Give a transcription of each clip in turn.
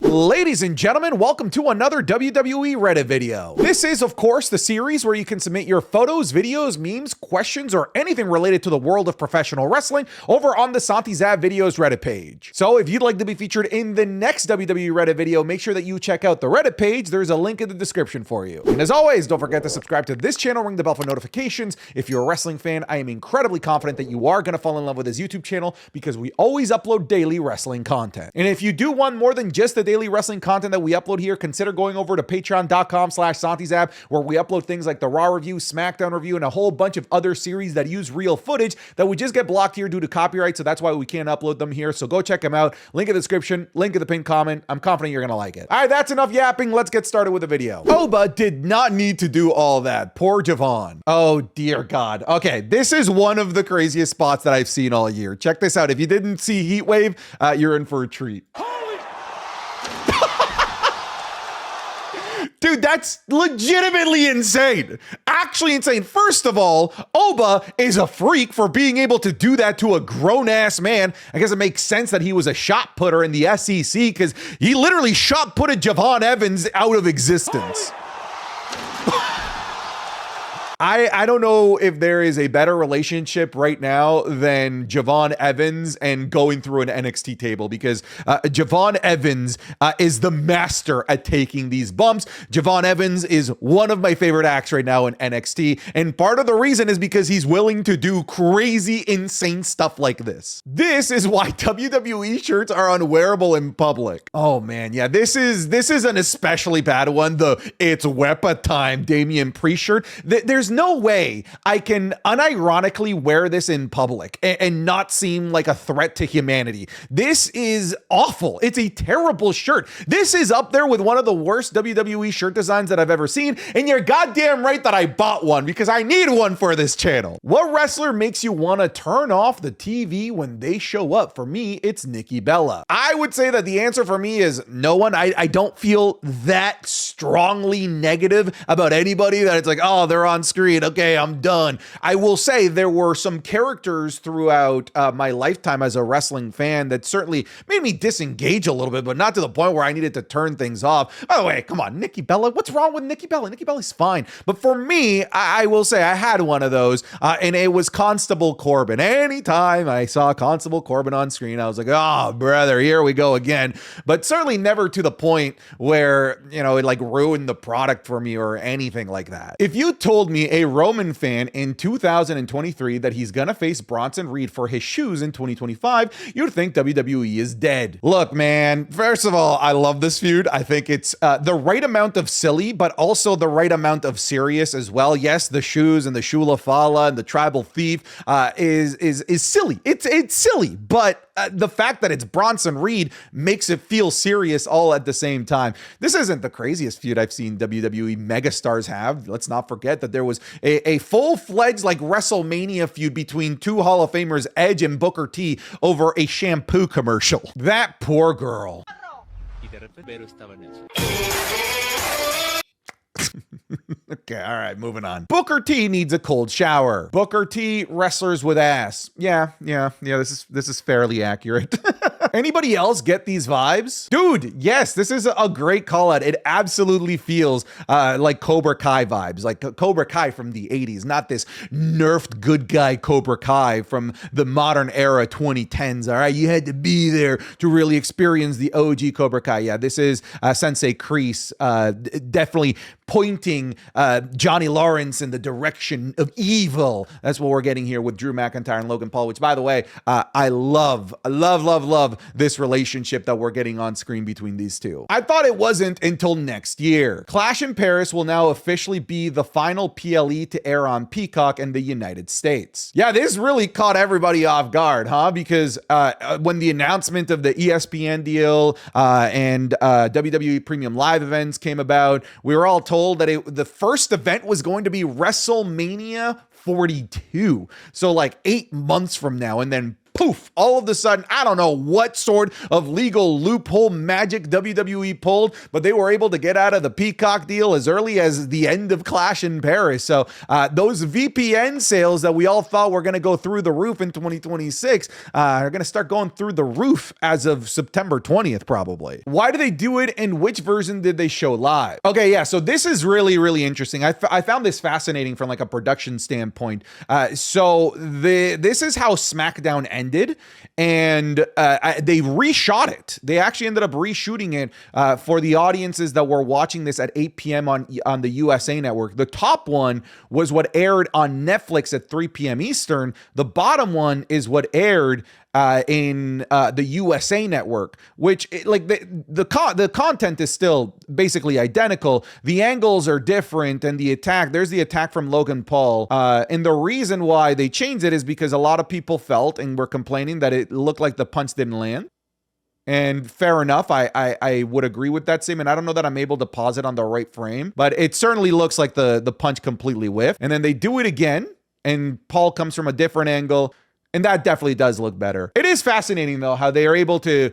Ladies and gentlemen, welcome to another WWE Reddit video. This is, of course, the series where you can submit your photos, videos, memes, questions, or anything related to the world of professional wrestling over on the Santi Zab Videos Reddit page. So if you'd like to be featured in the next WWE Reddit video, make sure that you check out the Reddit page. There's a link in the description for you. And as always, don't forget to subscribe to this channel, ring the bell for notifications. If you're a wrestling fan, I am incredibly confident that you are going to fall in love with this YouTube channel because we always upload daily wrestling content. And if you do want more than just the daily wrestling content that we upload here, consider going over to patreon.com/SantiZab, where we upload things like the Raw review, SmackDown review, and a whole bunch of other series that use real footage that we just get blocked here due to copyright. So that's why we can't upload them here. So go check them out. Link in the description, link in the pinned comment. I'm confident you're going to like it. All right, that's enough yapping. Let's get started with the video. Oba did not need to do all that. Poor Javon. Oh, dear God. Okay, this is one of the craziest spots that I've seen all year. Check this out. If you didn't see Heatwave, you're in for a treat. Dude, that's legitimately insane. Actually insane. First of all, Oba is a freak for being able to do that to a grown-ass man. I guess it makes sense that he was a shot putter in the SEC because he literally shot putted Javon Evans out of existence. I don't know if there is a better relationship right now than Javon Evans and going through an NXT table, because Javon Evans is the master at taking these bumps. Javon Evans is one of my favorite acts right now in NXT, and part of the reason is because he's willing to do crazy, insane stuff like this. This is why WWE shirts are unwearable in public. Oh man, yeah, this is an especially bad one. The "It's Wepa Time" Damian Priest shirt. There's no way I can unironically wear this in public and not seem like a threat to humanity. This is awful. It's a terrible shirt. This is up there with one of the worst WWE shirt designs that I've ever seen, and you're goddamn right that I bought one because I need one for this channel. What wrestler makes you want to turn off the TV when they show up? For me, it's Nikki Bella. I would say that the answer for me is no one. I don't feel that strongly negative about anybody that it's like, oh, they're on screen. Okay, I'm done. I will say there were some characters throughout my lifetime as a wrestling fan that certainly made me disengage a little bit, but not to the point where I needed to turn things off. By the way, come on, Nikki Bella. What's wrong with Nikki Bella? Nikki Bella's fine. But for me, I will say I had one of those, and it was Constable Corbin. Anytime I saw Constable Corbin on screen, I was like, oh, brother, here we go again. But certainly never to the point where, you know, it like ruined the product for me or anything like that. If you told me a Roman fan in 2023 that he's gonna face Bronson Reed for his shoes in 2025, you'd think WWE is dead. Look, man, first of all, I love this feud. I think it's the right amount of silly, but also the right amount of serious as well. Yes, the shoes and the Shula Fala and the tribal thief is silly. It's silly, but the fact that it's Bronson Reed makes it feel serious all at the same time. This isn't the craziest feud I've seen WWE megastars have. Let's not forget that there was a full-fledged like WrestleMania feud between two Hall of Famers, Edge and Booker T, over a shampoo commercial. That poor girl. Okay, all right, moving on. Booker T needs a cold shower. Booker T wrestlers with ass. Yeah, this is fairly accurate. Anybody else get these vibes? Dude, yes, this is a great call out. It absolutely feels like Cobra Kai vibes, like Cobra Kai from the 80s, not this nerfed good guy Cobra Kai from the modern era 2010s. All right, you had to be there to really experience the OG Cobra Kai. Yeah, this is Sensei Kreese definitely pointing Johnny Lawrence in the direction of evil. That's what we're getting here with Drew McIntyre and Logan Paul, which, by the way, I love this relationship that we're getting on screen between these two. I thought it wasn't until next year. Clash in Paris will now officially be the final PLE to air on Peacock in the United States. Yeah, this really caught everybody off guard, huh? Because when the announcement of the ESPN deal and WWE Premium Live events came about, we were all told that the first event was going to be WrestleMania 42. So like 8 months from now, and then poof, all of a sudden, I don't know what sort of legal loophole magic WWE pulled, but they were able to get out of the Peacock deal as early as the end of Clash in Paris. So those VPN sales that we all thought were going to go through the roof in 2026 are going to start going through the roof as of September 20th, probably. Why do they do it, and which version did they show live? Okay, yeah, so this is really, really interesting. I found this fascinating from like a production standpoint. This is how SmackDown ended, and they reshot it. They actually ended up reshooting it for the audiences that were watching this at 8 p.m. on the USA Network. The top one was what aired on Netflix at 3 p.m. Eastern. The bottom one is what aired in the USA Network, which like the content is still basically identical. The angles are different, and there's the attack from Logan Paul. And the reason why they changed it is because a lot of people felt and were complaining that it looked like the punch didn't land. And fair enough, I would agree with that statement. I don't know that I'm able to pause it on the right frame, but it certainly looks like the punch completely whiffed. And then they do it again, and Paul comes from a different angle, and that definitely does look better. It is fascinating, though, how they are able to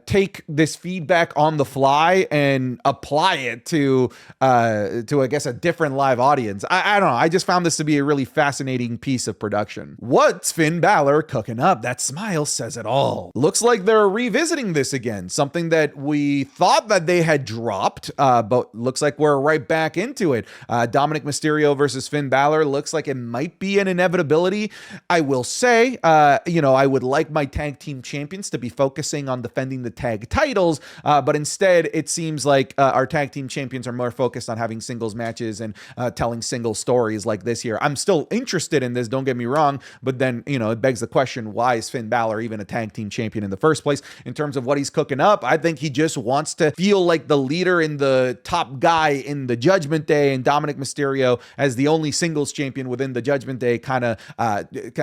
take this feedback on the fly and apply it to I guess, a different live audience. I don't know. I just found this to be a really fascinating piece of production. What's Finn Balor cooking up? That smile says it all. Looks like they're revisiting this again, something that we thought that they had dropped, but looks like we're right back into it. Dominic Mysterio versus Finn Balor looks like it might be an inevitability. I will say, I would like my tag team champions to be focusing on defending the tag titles, but instead it seems like our tag team champions are more focused on having singles matches and telling single stories like this here. I'm still interested in this, don't get me wrong, but then, it begs the question, why is Finn Balor even a tag team champion in the first place? In terms of what he's cooking up, I think he just wants to feel like the leader and the top guy in the Judgment Day, and Dominic Mysterio as the only singles champion within the Judgment Day kind of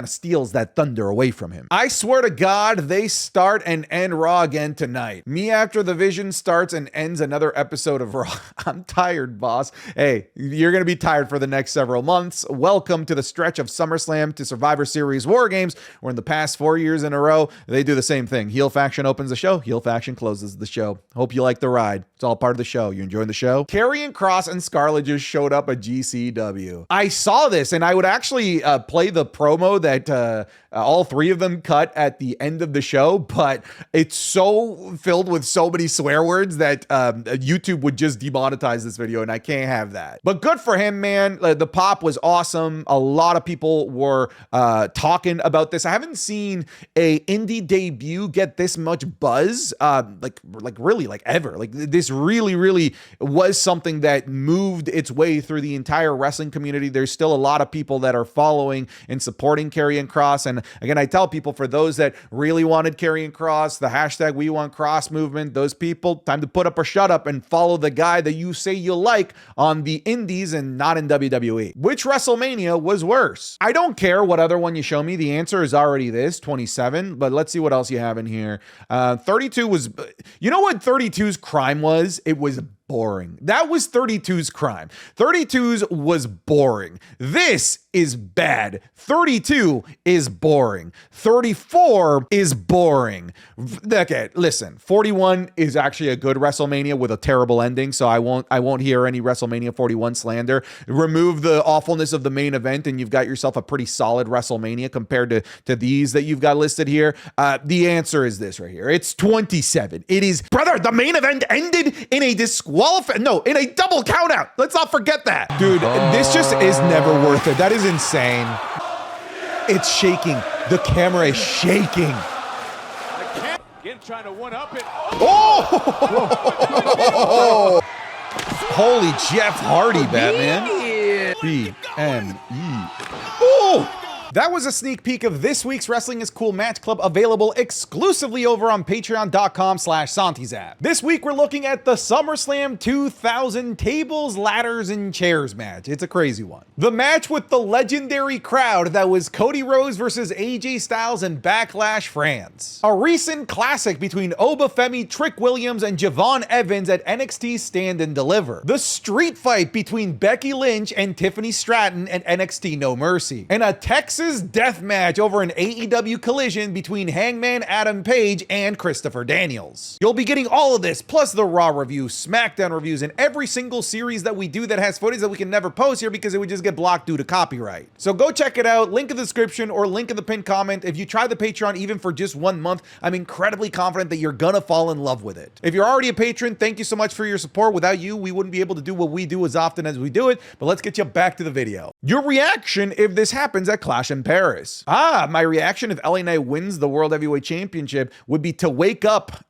steals that thunder away from him. I swear to God, they start and end Raw again tonight. Me after the Vision starts and ends another episode of Raw. I'm tired, boss. Hey, you're going to be tired for the next several months. Welcome to the stretch of SummerSlam to Survivor Series War Games, where in the past 4 years in a row, they do the same thing. Heel faction opens the show. Heel faction closes the show. Hope you like the ride. It's all part of the show. You enjoying the show? Karrion Kross and Scarlett just showed up at GCW. I saw this, and I would actually play the promo that all three of them cut at the end of the show, but it's so filled with so many swear words that YouTube would just demonetize this video, and I can't have that. But good for him, man. The pop was awesome. A lot of people were talking about this. I haven't seen a indie debut get this much buzz, really ever. Like, this really was something that moved its way through the entire wrestling community. There's still a lot of people that are following and supporting Karrion Kross. And again, I tell people, for those that really wanted Karrion Kross, the hashtag We Want Cross movement, those people, time to put up or shut up and follow the guy that you say you like on the indies and not in WWE. Which WrestleMania was worse? I don't care what other one you show me. The answer is already this, 27, but let's see what else you have in here. 32 was, you know what 32's crime was? It was boring. That was 32's crime. 32's was boring. This is bad. 32 is boring. 34 is boring. Okay, listen, 41 is actually a good WrestleMania with a terrible ending, so I won't hear any WrestleMania 41 slander. Remove the awfulness of the main event, and you've got yourself a pretty solid WrestleMania compared to these that you've got listed here. The answer is this right here. It's 27. It is, brother, the main event ended in a in a double count out. Let's not forget that. Dude, this just is never worth it. That is insane. It's shaking. The camera is shaking. Again, trying to one up it. Oh! Holy Jeff Hardy, Batman. BME. Oh! That was a sneak peek of this week's Wrestling is Cool Match Club, available exclusively over on patreon.com/SantiZap. This week we're looking at the SummerSlam 2000 tables, ladders, and chairs match. It's a crazy one. The match with the legendary crowd that was Cody Rhodes versus AJ Styles in Backlash France. A recent classic between Obafemi, Trick Williams, and Javon Evans at NXT Stand and Deliver. The street fight between Becky Lynch and Tiffany Stratton at NXT No Mercy. And a Texas death match over an AEW Collision between Hangman Adam Page and Christopher Daniels. You'll be getting all of this, plus the Raw reviews, SmackDown reviews, and every single series that we do that has footage that we can never post here because it would just get blocked due to copyright. So go check it out, link in the description or link in the pinned comment. If you try the Patreon even for just 1 month, I'm incredibly confident that you're gonna fall in love with it. If you're already a patron, thank you so much for your support. Without you, we wouldn't be able to do what we do as often as we do it, but let's get you back to the video. Your reaction if this happens at Clash in Paris. My reaction if LA Knight wins the World Heavyweight Championship would be to wake up,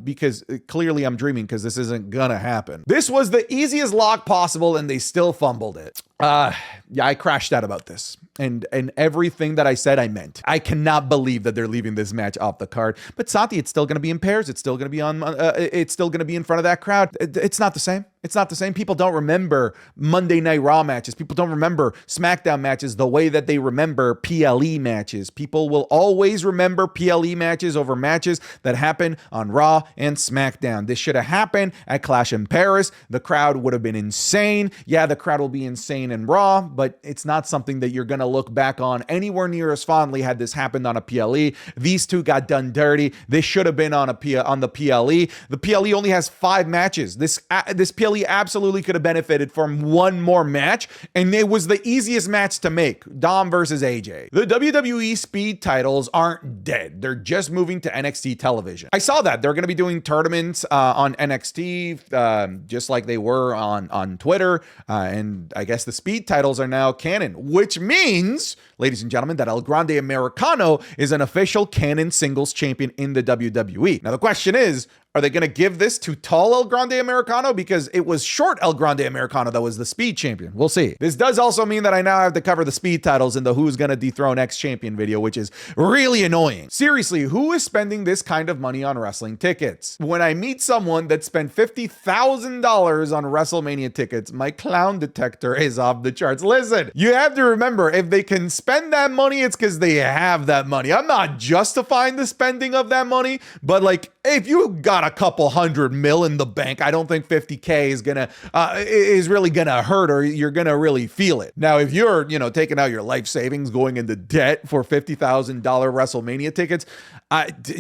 because clearly I'm dreaming because this isn't gonna happen. This was the easiest lock possible and they still fumbled it. Yeah, I crashed out about this. And everything that I said, I meant. I cannot believe that they're leaving this match off the card. But Santi, it's still going to be in pairs. It's still going to be on. It's still going to be in front of that crowd. It's not the same. It's not the same. People don't remember Monday Night Raw matches. People don't remember SmackDown matches the way that they remember PLE matches. People will always remember PLE matches over matches that happen on Raw and SmackDown. This should have happened at Clash in Paris. The crowd would have been insane. Yeah, the crowd will be insane in Raw, but it's not something that you're going to look back on anywhere near as fondly had this happened on a PLE. These two got done dirty. This should have been on the PLE. The PLE only has 5 matches. This PLE absolutely could have benefited from 1 more match, and it was the easiest match to make. Dom versus AJ. The WWE Speed titles aren't dead. They're just moving to NXT television. I saw that. They're going to be doing tournaments on NXT, just like they were on Twitter, and I guess the Speed titles are now canon, which means, ladies and gentlemen, that El Grande Americano is an official canon singles champion in the WWE. Now, the question is, are they going to give this to tall El Grande Americano? Because it was short El Grande Americano that was the Speed champion. We'll see. This does also mean that I now have to cover the Speed titles in the Who's Gonna Dethrone X Champion video, which is really annoying. Seriously, who is spending this kind of money on wrestling tickets? When I meet someone that spent $50,000 on WrestleMania tickets, my clown detector is off the charts. Listen, you have to remember, if they can spend that money, it's because they have that money. I'm not justifying the spending of that money, but like, if you got a couple $100 million in the bank, I don't think $50K is really gonna hurt, or you're gonna really feel it. Now, if you're, taking out your life savings, going into debt for $50,000 WrestleMania tickets,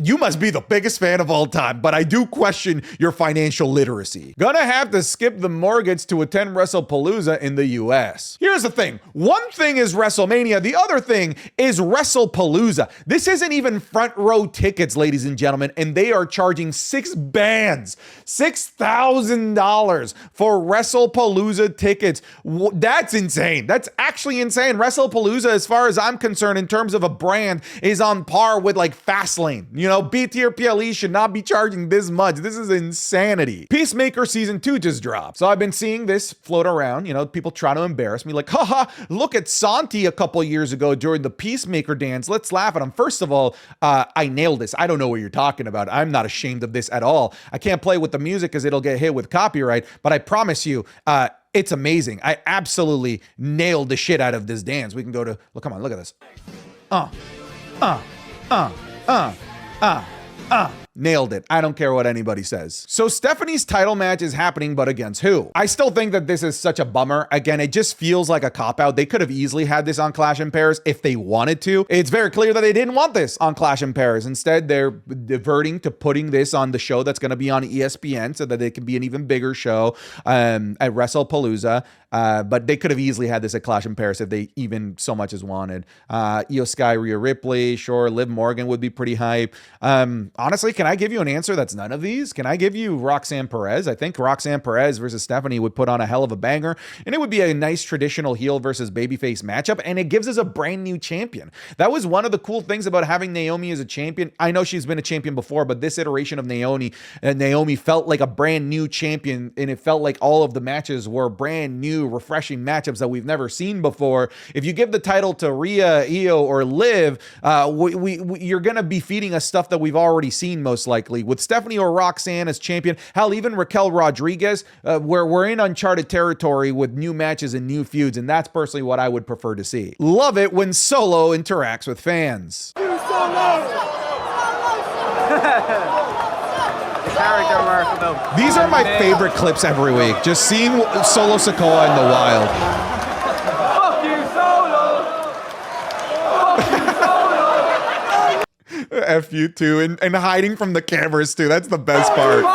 you must be the biggest fan of all time, but I do question your financial literacy. Gonna have to skip the mortgage to attend WrestlePalooza in the US. Here's the thing. One thing is WrestleMania. The other thing is WrestlePalooza. This isn't even front row tickets, ladies and gentlemen, and they are charging 6 bands, $6,000 for WrestlePalooza tickets. That's insane. That's actually insane. WrestlePalooza, as far as I'm concerned, in terms of a brand, is on par with like Fastlane. B-tier PLE should not be charging this much. This is insanity. Peacemaker season 2 just dropped. So I've been seeing this float around, people trying to embarrass me, like, haha, look at Santi a couple years ago during the Peacemaker dance. Let's laugh at him. First of all, I nailed this. I don't know what you're talking about. I'm not ashamed of this at all. I can't play with the music because it'll get hit with copyright, but I promise you, it's amazing. I absolutely nailed the shit out of this dance. We can go to, look, come on, look at this. Nailed it. I don't care what anybody says. So Stephanie's title match is happening, but against who? I still think that this is such a bummer. Again, it just feels like a cop-out. They could have easily had this on Clash in Paris if they wanted to. It's very clear that they didn't want this on Clash in Paris. Instead, they're diverting to putting this on the show that's going to be on ESPN so that it can be an even bigger show at WrestlePalooza. But they could have easily had this at Clash in Paris if they even so much as wanted. Io Sky, Rhea Ripley, sure, Liv Morgan would be pretty hype. Honestly, can I give you an answer that's none of these? Can I give you Roxanne Perez? I think Roxanne Perez versus Stephanie would put on a hell of a banger, and it would be a nice traditional heel versus babyface matchup, and it gives us a brand new champion. That was one of the cool things about having Naomi as a champion. I know she's been a champion before, but this iteration of Naomi felt like a brand new champion, and it felt like all of the matches were brand new, refreshing matchups that we've never seen before. If you give the title to Rhea, Io, or Liv, you're going to be feeding us stuff that we've already seen most likely. With Stephanie or Roxanne as champion, hell, even Raquel Rodriguez, we're in uncharted territory with new matches and new feuds, and that's personally what I would prefer to see. Love it when Solo interacts with fans. These are my favorite clips every week. Just seeing Solo Sikoa in the wild. Fuck you, Solo! Fuck you, Solo! F you too, and hiding from the cameras too. That's the best part.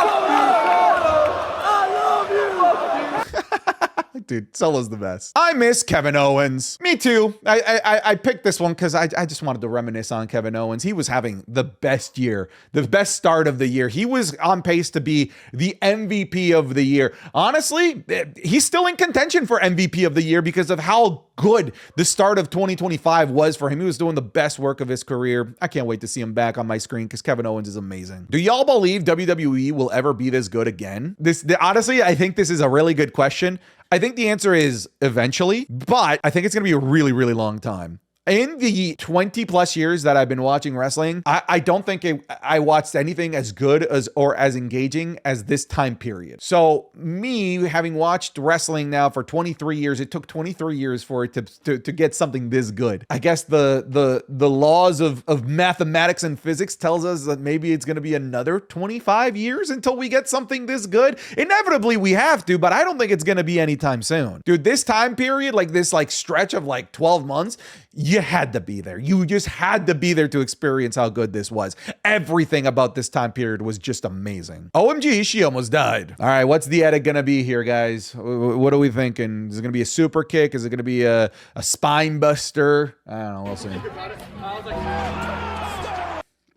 Dude, Solo's the best. I miss Kevin Owens. Me too. I picked this one because I just wanted to reminisce on Kevin Owens. He was having the best year, the best start of the year. He was on pace to be the MVP of the year. Honestly, he's still in contention for MVP of the year because of how good the start of 2025 was for him. He was doing the best work of his career. I can't wait to see him back on my screen because Kevin Owens is amazing. Do y'all believe WWE will ever be this good again? Honestly, I think this is a really good question. I think the answer is eventually, but I think it's going to be a really, really long time. In the 20 plus years that I've been watching wrestling, I don't think I watched anything as good as or as engaging as this time period. So me having watched wrestling now for 23 years, it took 23 years for it to get something this good. I guess the laws of mathematics and physics tells us that maybe it's going to be another 25 years until we get something this good. Inevitably we have to, but I don't think it's going to be anytime soon. Dude, this time period, like this stretch of 12 months, you had to be there. You just had to be there to experience how good this was. Everything about this time period was just amazing. OMG, she almost died. All right, what's the edit gonna be here, guys? What are we thinking? Is it gonna be a super kick? Is it gonna be a spine buster? I don't know, we'll see.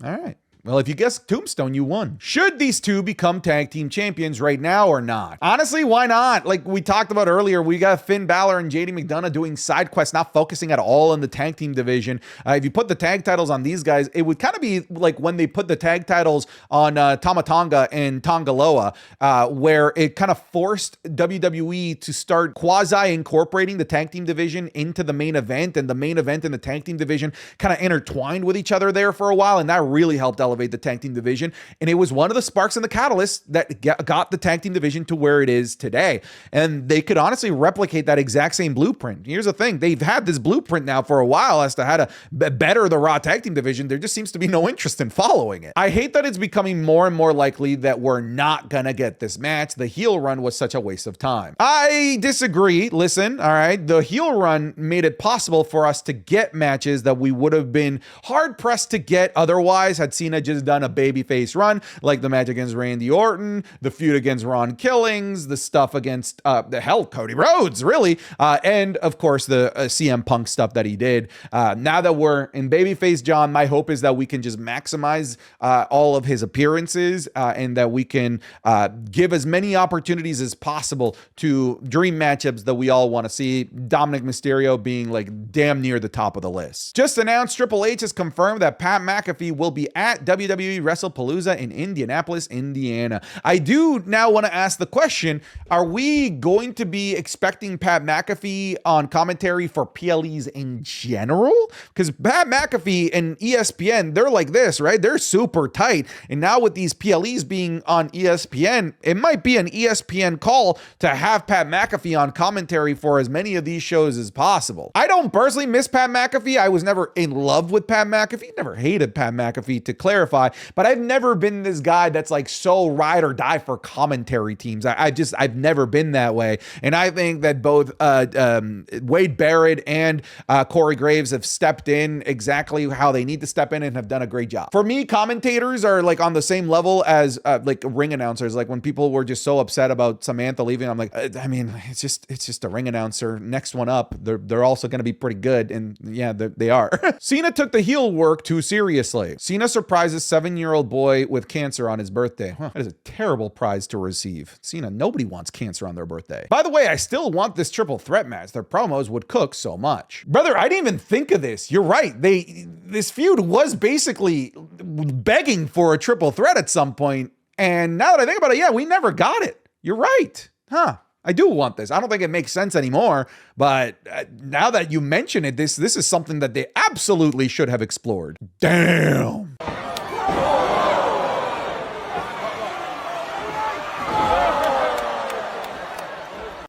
All right. Well, if you guessed Tombstone, you won. Should these two become tag team champions right now or not? Honestly, why not? Like we talked about earlier, we got Finn Balor and JD McDonough doing side quests, not focusing at all in the tag team division. If you put the tag titles on these guys, it would kind of be like when they put the tag titles on Tama Tonga and Tonga Loa, where it kind of forced WWE to start quasi-incorporating the tag team division into the main event, and the main event and the tag team division kind of intertwined with each other there for a while, and that really helped elevate the tag team division. And it was one of the sparks in the catalyst that got the tag team division to where it is today. And they could honestly replicate that exact same blueprint. Here's the thing. They've had this blueprint now for a while as to how to better the Raw tag team division. There just seems to be no interest in following it. I hate that it's becoming more and more likely that we're not gonna get this match. The heel run was such a waste of time. I disagree. Listen, all right. The heel run made it possible for us to get matches that we would have been hard pressed to get otherwise had Cena just done a babyface run, like the match against Randy Orton, the feud against Ron Killings, the stuff against Cody Rhodes, really, and of course the CM Punk stuff that he did. Now that we're in babyface, John, my hope is that we can just maximize all of his appearances and that we can give as many opportunities as possible to dream matchups that we all want to see. Dominic Mysterio being like damn near the top of the list. Just announced, Triple H has confirmed that Pat McAfee will be at WWE WrestlePalooza in Indianapolis, Indiana. I do now want to ask the question, are we going to be expecting Pat McAfee on commentary for PLEs in general? Because Pat McAfee and ESPN, they're like this, right? They're super tight. And now with these PLEs being on ESPN, it might be an ESPN call to have Pat McAfee on commentary for as many of these shows as possible. I don't personally miss Pat McAfee. I was never in love with Pat McAfee, never hated Pat McAfee, to clarify, but I've never been this guy that's like so ride or die for commentary teams. I've never been that way. And I think that both Wade Barrett and Corey Graves have stepped in exactly how they need to step in and have done a great job. For me, commentators are like on the same level as like ring announcers. Like when people were just so upset about Samantha leaving, I'm like, I mean, it's just a ring announcer. Next one up, they're also going to be pretty good. And yeah, they are. Cena took the heel work too seriously. Cena surprises 7-year-old boy with cancer on his birthday. That is a terrible prize to receive. Cena, nobody wants cancer on their birthday. By the way, I still want this triple threat match. Their promos would cook so much. Brother, I didn't even think of this. You're right. This feud was basically begging for a triple threat at some point. And now that I think about it, yeah, we never got it. You're right. Huh. I do want this. I don't think it makes sense anymore, but now that you mention it, this is something that they absolutely should have explored. Damn.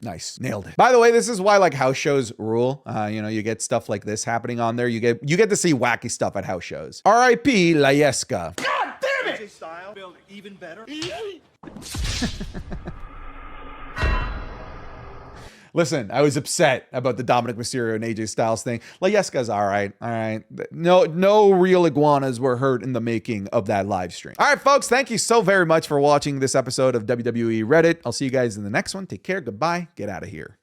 Nice. Nailed it. By the way, this is why like house shows rule. You get stuff like this happening on there. You get to see wacky stuff at house shows. R.I.P. La Yesca. God damn it! Style build even better. Listen, I was upset about the Dominic Mysterio and AJ Styles thing. La Yesca's all right. All right. No real iguanas were hurt in the making of that live stream. All right, folks. Thank you so very much for watching this episode of WWE Reddit. I'll see you guys in the next one. Take care. Goodbye. Get out of here.